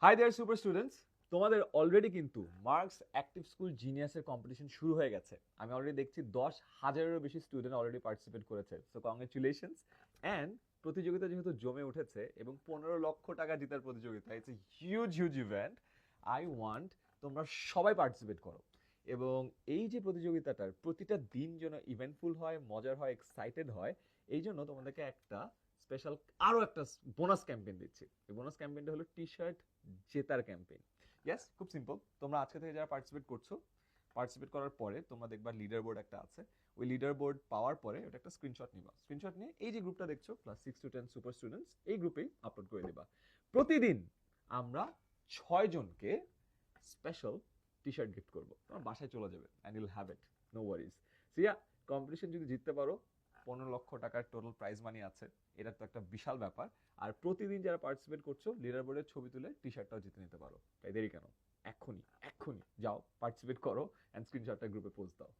Hi there super students, তোমাদের already কিন্তু marks active school জিনিয়াসের competition শুরু হয়ে গেছে। আমি অলরেডি দেখছি 10,000-এরও বেশি স্টুডেন্ট অলরেডি পার্টিসিপেট করেছে। So congratulations. অ্যান্ড প্রতিযোগিতা যেহেতু জমে উঠেছে এবং 15 লক্ষ টাকা জেতার প্রতিযোগিতা, it's a huge huge event. I want তোমরা সবাই পার্টিসিপেট করো এবং এই যে প্রতিযোগিতাটার প্রতিটা দিন যেন ইভেন্টফুল হয়, মজার হয়, এক্সাইটেড হয়, এই জন্য তোমাদেরকে একটা স্পেশাল আরও একটা বোনাস ক্যাম্পেইন দিচ্ছি। এই বোনাস ক্যাম্পেইনটা হলো টি শার্ট জেতার ক্যাম্পেইন। ইয়েস, খুব সিম্পল। তোমরা আজকে থেকে যারা পার্টিসিপেট করছো, পার্টিসিপেট করার পরে তোমরা দেখবা লিডার বোর্ড একটা আছে। ওই লিডার বোর্ড পাওয়ার পরে ওটা একটা স্ক্রিনশট নিবা। স্ক্রিনশট নিয়ে এই যে গ্রুপটা দেখছো ক্লাস 6 to 10 সুপার স্টুডেন্টস, এই গ্রুপেই আপলোড করে দিবা। প্রতিদিন আমরা 6 জনকে স্পেশাল টি শার্ট গিফট করবো, তোমার বাসায় চলে যাবে and you'll have it, no worries. Siya, competition যদি জিততে পারো, 15 লক্ষ টাকার টোটাল প্রাইজ মানি আছে। এটা তো একটা বিশাল ব্যাপার। আর প্রতিদিন যারা পার্টিসিপেট করছো, লিডার বোর্ডের ছবি তুলে টি শার্টটাও জিতে নিতে পারো। তাই দেরি কেন? এক্ষুনি এক্ষুনি যাও, পার্টিসিপেট করো অ্যান্ড স্ক্রিনশটটা গ্রুপে পোস্ট দাও।